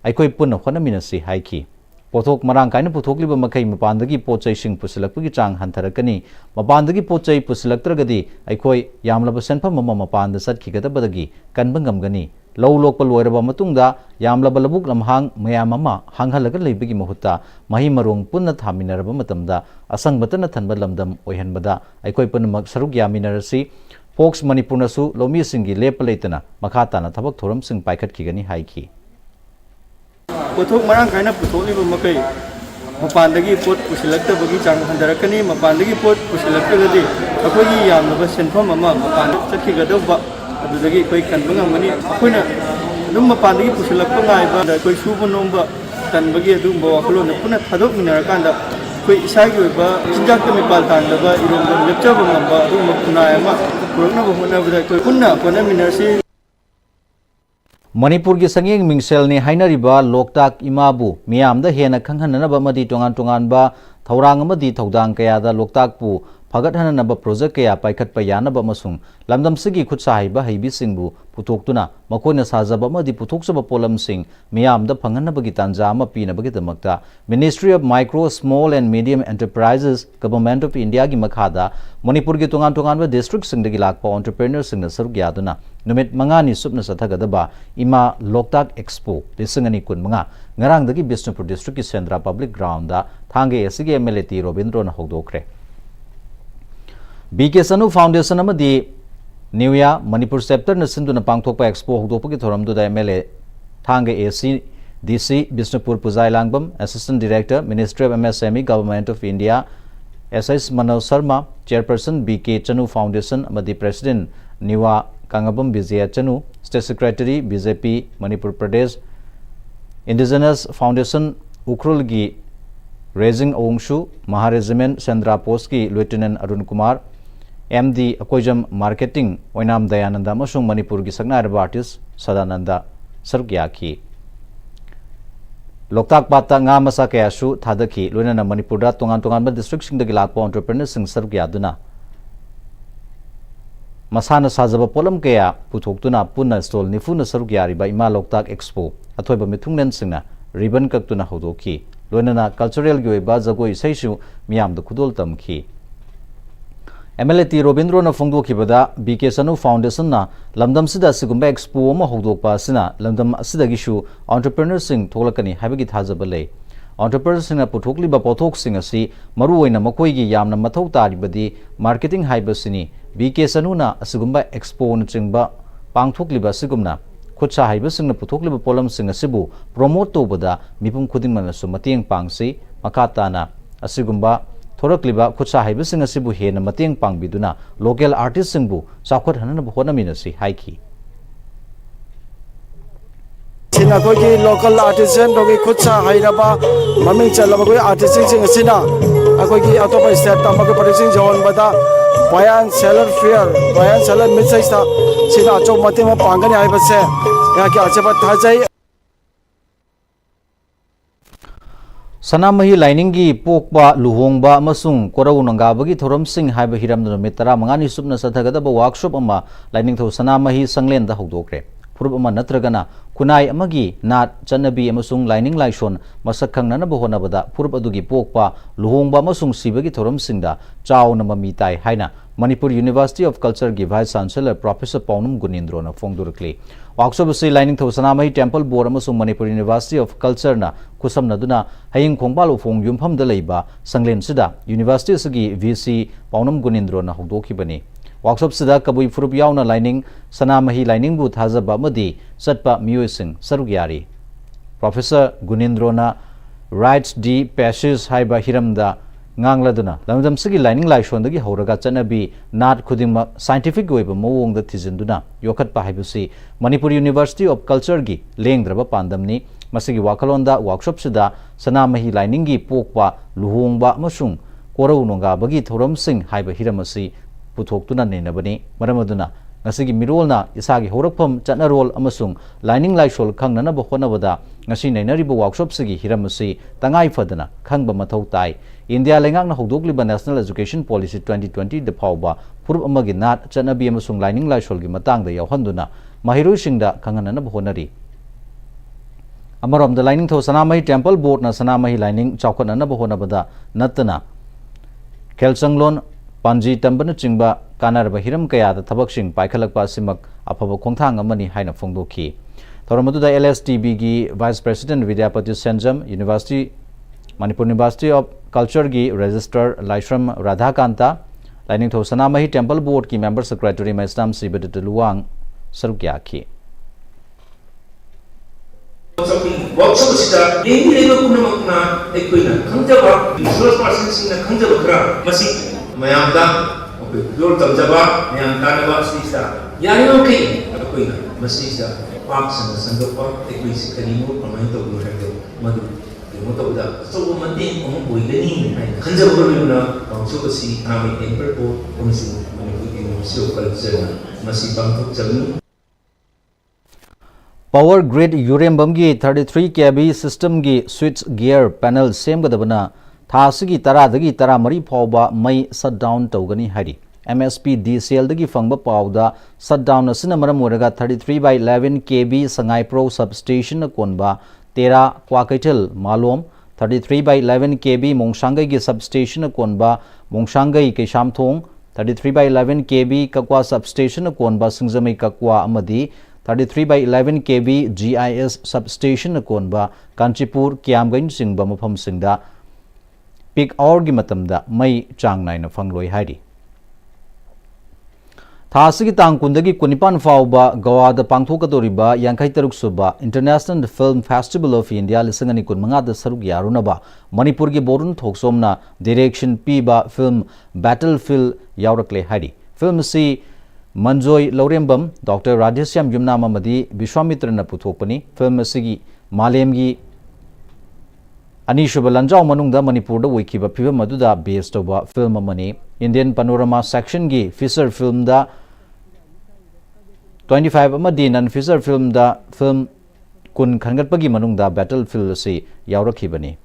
aikoi punna khonaminasi haiki pothok marang kaina puthokliba makai mapandagi pochai sing pusilakpagi chang hantarakani mapandagi pochai pusilaktragadi aikoi yamlaba senpham mama mapanda satkigadabadagi kanbangamgani Low local loiraba matungda yamlaba labuk lamhang mayam ama hanghalaga leibagi mahutta mahi marung punna thaminaraba matamda asangbatana thanba lamdam oihanbada aikoi punamak saruk yaminarasi Folks Manipur nasu lomi singi lepalaitana makhatana thabak thoram sing paikhat kigani haiki Pothok marang kaina putholiba makai mapandagi pot pusilaktabagi chang handarakani mapandagi pot pusilaktagadi akogi yamlaba senpham ama mapand chakhigadaba adudagi koi kanbangamani akoina dum mapandagi pusilakpa ngaiba da koi suba nomba tanbagi adum bawa kholona puna thadok minarakanda koi isagi oiba chinjakta mipal tangdaba iromba lepchaba ngamba adum makunayama kurona bahona koi punna kona minarsi Manipur gi sangeng mingsel ni hainariba Loktak Imabu miyamda hena khanghananaba madi tongan ba thaurang amadi thodang kaya da Loktak pu phagathananaba project kaya paikhatpa yanaba masung lamdam sigi khutsa haiba heibi singbu putoktuna makoina sajaba amadi putoksaba polam sing miyamda phanghanabagi tanja ama pinabagi damakta Ministry of Micro Small and Medium Enterprises Government of India gi makhada Manipur gi tongan ba district singdagi lakpa entrepreneurs singna saruk yaduna numit mangani supna sathagadaba ima Loktak Expo lisingani kun manga ngarangdagi Bisnupur district ki Sendra Public Ground da thange asigi MLT Robindro na hogdokre BK Sanu Foundation amadi New Year Manipur chapter na sinduna pangthokpa expo hogdokpagi thoramduda MLA thange AC DC Bisnupur Pujai Langbam Assistant Director Ministry of MSME Government of India SS Manoj Sharma Chairperson BK Chanu Foundation amadi President Niwa Kangabam Vijaya Chanu State Secretary BJP Manipur Pradesh Indigenous Foundation Ukrul gi Raising Ongshu Maharegiment Sendra Post ki Lieutenant Arun Kumar MD Akoijam Marketing Oinam Dayananda Masung Manipur gi Sagnaraba Artist Sadananda Sargyaki Loktak Pata nga masa kaya su thadaki loinana Manipur da tongan ba district sing dagi lakpa entrepreneurs sing sargyaduna Masana sajaba polam kaya puthoktuna punna stall nifuna sarugyariba ima Loktak Expo athoiba mithungnen singna ribbon kaktuna hodoki loinana cultural gi oiba jagoi saisu miyamda khudol tamki MLT Robindro na phongdokibada BK Sanu Foundation na lamdam sida sigumba expo ma hogdokpa sina lamdam asidagi shu entrepreneurs sing tholakani habagi thajaba lei entrepreneurs sing na puthokliba pothok sing asi maru oina makoi gi yamna mathau taribadi marketing haibasini BK Sanu na asigumba expo na chingba pangthokliba sigumna khutsa haibasingna puthokliba polamsing asibu promote tobada mipum khudingmanasu matieng pangsi makatana asigumba thorakliba khutsa haibasing asibu hena matieng pangbiduna local artist singbu chakhot hanana honaminasi haiki sina ko ki local artisan dogi khutsa hairaba maming chalaba ko artisan sing sina ako ki atopa state tamako producing zone bada bayan seller fair bayan seller mid-size ta sina acho mate ma pangani ai base ya ki achaba thajai Sanamahi Liningi Pokba Luhongba Masung Korau Nangabagi Thoram Singh Haiba Hiram Mitara Mangani Subna Sathagadaba workshop ama Lining Tho Sanamahi Sanglen da Hogdokre Purub ama Natragana Kunai Amagi Nat Chanabi Amasung Lining Laishon Masakang Nanabahona Bada Purub Adugi Pokpa Luhongba Masung Sibagi Thoram Singh da Chao Namamitai Haina Manipur University of Culture gi Vice Chancellor Professor Paunam Gunindro na Fongdurkli workshop si Lining Tho Sanamahi Temple Board amasung Manipur University of Culture na kusam naduna haying khongbal ufong yumpham da leiba sanglen sida University sagi VC Paunam Gunindro na hogdoki bani workshop sida kabui furup yauna Lining Sanamahi Lining bu thajaba madi satpa miyosing sarugyari Professor Gunindro na rights di passes haiba hiramda ngangladuna lamdam sigi Lining Laishon dagi horaga chanabi nat khudingma scientific goiba mawong da thizinduna yokhat pa haibusi Manipur University of Culture gi lengdraba pandamni masigi wakalonda workshop sida Sanamahi Lining gi pokpa luhongba masung korau nonga bagi thoram sing haiba hiramasi puthokuna nenabani maramaduna ngasigi mirolna isagi horakpham chanarol amasung Lining Laishol khangnana ba honabada ngasi nainariba workshop sigi hiramasi tangai fadana khangba mathau tai India lengakna hogdokliba National Education Policy 2020 da phawba purub amagi nat chanabi amasung Lining Laishol gi matangda yawhanduna mahiroi singda khanganana ba honari Amarom the Lining Tho Sanamahi Temple Board na Sanamahi Lining Chaukanana ba honabada natana Khelsanglon Panji Tambana Chingba Kanarba Hiram Kaya da Thabak Sing Paikhalakpa Simak Afaba Khongthang amani haina phongdokhi Thoramadu da LSTB gi Vice President Vidyapati Senjam University Manipur University of Culture gi Registrar Laishram Radhakanta Lining Tho Sanamahi Temple Board ki Member Secretary Maistam Sibadat Luwang Sarukyakhi workshop sida leba punamakna ekoina khangjaba resource person singna khangjaba khara masi mayamda yor tamjaba mayam tanaba sida yaino ke ekoina masi sida pak sandopa ekoi sikani mo pamai to lo hakdo madu mo to da so mante mo boigani khangjaba goruna workshop si nami temper ko komisi University of Culture masi bangkok jamu Power grid urembam gi 33 kV system gi switch gear panel semgadabana thasigi taradagi taramari phawba mai shutdown tawgani hari MSP DCL dagi fangba pawda shutdown asina maram oraga 33/11 kV sangai pro substation konba 13 kwakaitel malom 33/11 kV mongsangai gi substation konba mongsangai ke shamthong 33/11 kV kakwa substation konba singjamai kakwa amadi 33/11 kV GIS substation konba Kanchipur Kiamgain singba mafam singda peak hour gi matamda mai chang naina fangloi hari Thasigi tang kundagi kunipan fauba Goa da pangthokadoriba yankai taruk suba International Film Festival of India lisangani kunmanga da saruk yarunaba Manipur gi borun thoksomna direction piba film Battlefield yaurakle hari film si Manjoy Laurembam, Dr. Radhesyam Yumnam Amadi, Vishwamitra na puthokpani, film asigi Malemgi Anishuba Lanjao Manungda Manipur da wikiba piva maduda based over film amani, Indian Panorama section gi feature film da 25 amadi non feature film da film kun khangatpagi manungda Battlefield si yaurakhibani.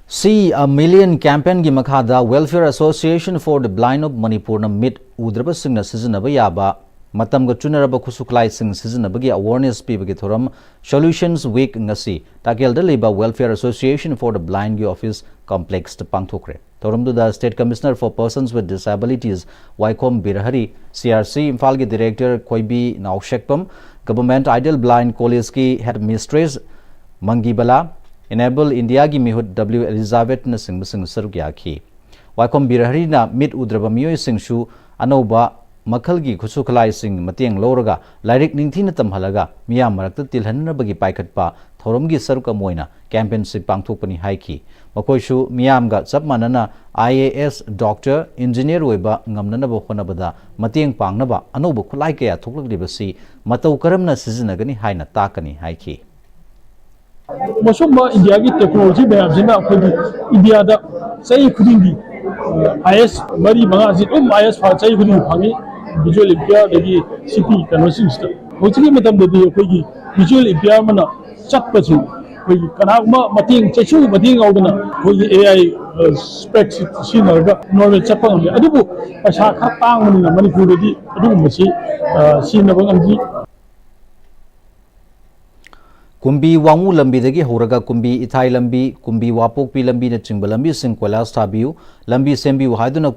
See a Million campaign gi makhada Welfare Association for the Blind of Manipur na mid udraba singna seasonaba yaba matam ga chunaraba khusuklai sing seasonaba gi awareness pibagi thoram solutions week ngasi takel da leba Welfare Association for the Blind gi office complex to pangthokre thoram du the State Commissioner for Persons with Disabilities Waikom Birhari CRC Imphal gi Director Koibi Naushekpam Government Ideal Blind College ki Headmistress Mangibala Enable India gi mihut W Elizabeth na sing saruk yakhi Waikom Birahari na mid udraba miyoi singshu अनौबा मखलगी खुसुखलाइसिंग मतेंग लौरगा लाइरिक निंथीना तमहलगा मियाम मरक्ता तिलहनबगी पाइखटपा थौरमगी सरुक अमोइना कैंपेनशिप पांगथोकपनी हाइखी मकोइसु मियामगा चप मानना IAS डॉक्टर इंजीनियर ओइबा ngamnanaba honabada mateng pangnaba anoba khulai kaya thoklibasi matau karamna sizinagani haina takani haiki मसुम इंडिया की टेक्नोलॉजी मैम इंडिया चाई खुदी IS मरी मंगा IS चाई खुदी फंगी विजुअल इंडिया सिटी कौन विजुअल इंडिया चटपे कनागुमा मतेंग चैसु मतेंग AI स्पेक्स नॉर्मल चटपे पैसा खर तांगनी मणिपुरदी कुंबी वांगू लंबी होरगा कुंबी इथाई लंबी कुंबी वापोकपी लंबी न चिंग लंबी सिंग कोलास थाबियु लंबी सेंबियु हाइदुना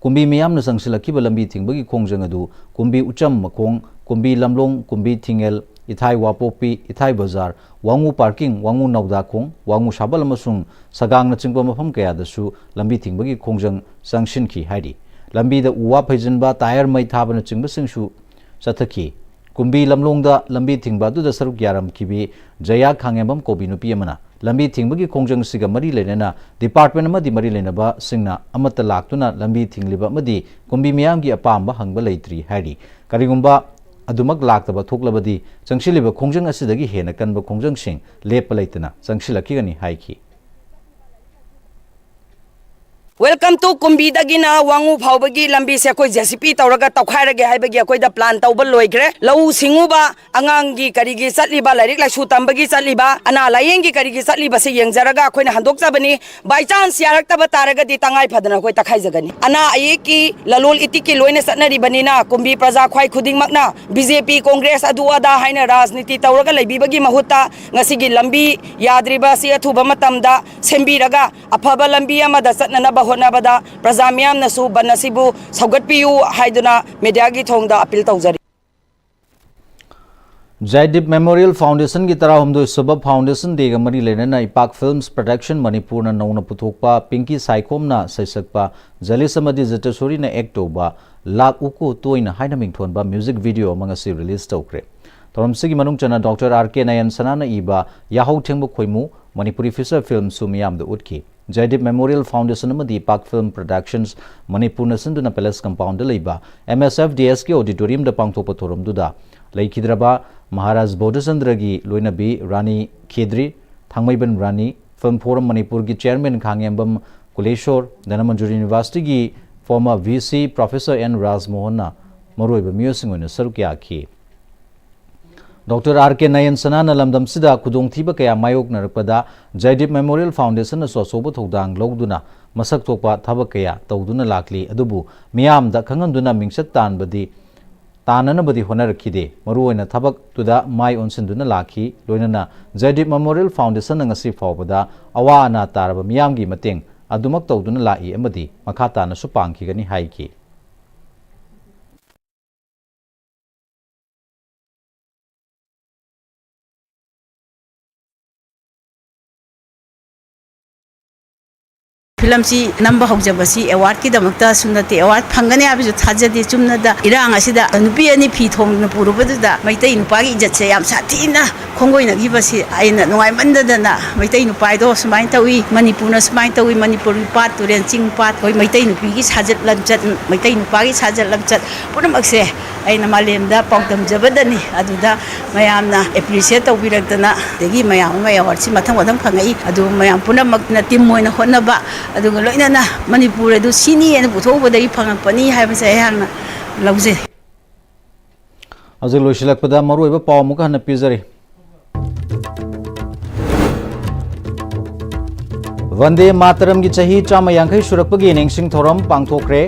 कुंबी मियाम न संगसिलखिब लंबी थिंगबगी खोंजंग अदु कुंबी उचम मखोंग कुंबी लमलोंग कुंबी थिंगेल इथाई वापोकपी इथाई बाजार वांगू पार्किंग वांगू नौदाखोंग वांगू साबल अमसुंग सगांग न चिंग मफम कयादसु लंबी थिंगबगी खोंजंग संगसिनखि हाइदि लंबी द उवा फैजनबा टायर मै थाबन चिंग सिंगसु चथखि कुंबी लमलोंगदा लंबी थिंगबा दुदा सरुक यारम किबी जया खांगेबम कोबी नुपी अमना लंबी थिंगबगी खोंजंग सिगा मरी लेनेना डिपार्टमेंट अमदी मरी लेनबा सिंगना अमत लाक्तुना लंबी थिंगलिबा अमदी कुंबी मियामगी अपामबा हंगबा लेत्री हाइरि करिगुंबा अदुमक लाक्तबा थोकलबदी चंगसिलिबा खोंजंग असिदगी हेना कनबा खोंजंग सिंग लेप लेतना चंगसिलखिगनी हाइखि वेलकम टू कुंबी दगिना वांगू फावबगी लंबी से कोई जेसीपी तौरगा तौखाइरगे हाइबगी अकोइदा प्लान तौब लोइग्रे लौ सिंगुबा अंगांगी करिगी चटलिबा लाइरिक लाइसु तंबगी चटलिबा अना लायेंगी करिगी चटलिबा से यंगजरगा अखोइना हंदोकजबनी बाय चांस यारक्तबा तारगदी तंगाइ फदना कोइ तखाइजगनी अना आयेकी ललोल इतिकी लोइने सटनरिबनिना कुंबी प्रजा ख्वाइ खुदिंगमकना बीजेपी कांग्रेस अदु अदा हाइना राजनीति तौरगा लैबिबगी महुत्ता ngasi लंबी याद्रिबा से अथुबा मतमदा सेंबीरगा अफबा लंबी अमदा चटननबा होनबदा प्रजा मियामनसु बनसिबु सौगटपियु हाइदुना मीडियागी थोंगदा अपील तौजरी जयदीप मेमोरियल फाउंडेशन की तरह हमदो सुबह फाउंडेशन देगा मरी लेना इपाक फिल्म्स प्रोडक्शन मणिपुर न नौना पुथोकपा पिंकी साइकोमना सैसकपा जलिसमदी जटेश्वरी न एक्ट तौबा लाख उको तोइना हाइना मिंगथोनबा म्यूजिक वीडियो मंगसी रिलीज तौक्रे तोरमसिगी मनुंग चना डॉक्टर आर.के. नयन सनाना इबा याहौ थेंगबो खोइमु मणिपुरी फीचर फिल्म सुमियाम द उटकी जयदीप मेमोरियल फाउंडेशन अमदी पाक फिल्म प्रोडक्शंस मणिपुर नसंदुना पैलेस कंपाउंड लेबा MSFDS के ऑडिटोरियम द पांगथोप थोरमदुदा लेखिद्रबा महाराज बोधचंद्रगी लोइनबी रानी खेद्री थांगमैबन रानी फिल्म फोरम मणिपुर की चेयरमैन खांगेंबम कुलेश्वर धनमंजुरी यूनिवर्सिटी की former VC professor N. Rajmohan मरुइब म्यूसिंग ओइना सरुक याखी डॉक्टर R.के. नयन सनाना लमदम सिदा खुदोंथीबा कया मायोक नरपदा जयदीप मेमोरियल फाउंडेशन सोसोब थौदांग लौदुना मसक थोकपा थबक कया तौदुना लाकली अदुबु मियामदा खंगंदुना मिंगसत तानबदी ताननबदी होनरखिदे मरुओइना थबक तुदा माय ओनसिंदुना लाखी लोइनना जयदीप मेमोरियल फाउंडेशन ngasi फावबदा अवा अना तारबा मियामगी मतेंग अदुमक तौदुना लाई अमदी मखा ताना सु पांगखिगनी हाइकी फिल्म सी नंबर हौजबसी अवार्ड की दमकता सुनते अवार्ड फंगने आबिजु थाजदे चुमनदा इरांग असिदा नुपी अनि फी थोंगन पुरुबदुदा मैतै नुपागी इज्जतसे याम साथीना खोंगोइना गिबसी आइना नुंगाइ मंददना मैतै नुपाइदो सुमाइन तवी मणिपुरना सुमाइन तवी मणिपुरी पाट तुरेन चिंग पाट कोइ मैतै नुपीगी साजत लमचत मैतै नुपागी साजत लमचत पुनमक्से आइना मालेमदा पाउदम जबदनी अदुदा मयामना एप्रिशिएट तौबिरक्तना देगी मयाम मै अवार्ड सि मथंग मथंग फंगई अदु मयाम पुनमक्ना टीम मोइना होनबा अदुगा लोइना मणिपुर अदु सिनी एन पुथोबदगी फंगपनी हाइबसे हांना लौजे हजर लोइसिलकपदा मरुइबा पाव मुका हन पिजरी वंदे मातरम की चाही 150 सुरकपगी निंगसिंग थोरम पांगथोखरे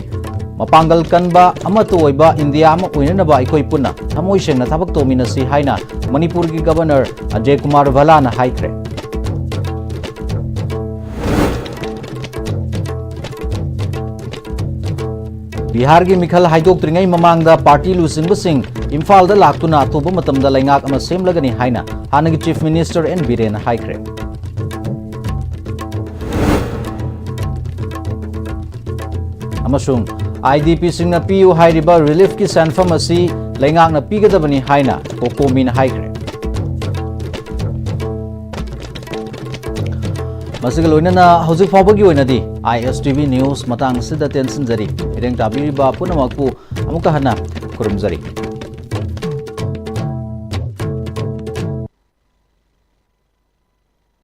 मपांगल कनबा अमतो ओइबा इंडिया अमा ओइननबा इखोइ पुन्ना थमोइ सेंगना थबक तोमिनसी हाइना मणिपुर की गवर्नर अजय कुमार भलाना हाइख्रे बिहार की मिखल हाइदोक्त्रिङै ममांगदा पार्टी लुसिंबसिंग इम्फालदा लाक्तुना अतोबा मतमदा लैंगाक अमा सेमलगनी हाइना हानगी चीफ मिनिस्टर एन बीरेन हाइख्रे अमसुंग IDP singna piu hairiba relief ki sanfam asi leingak na pigadabani haina kokomin haikre masiga loinana hauzik fawbagi oinadi ISTV news matang sida tension jari ireng tabiriba punamakpu amuka hana kurumjari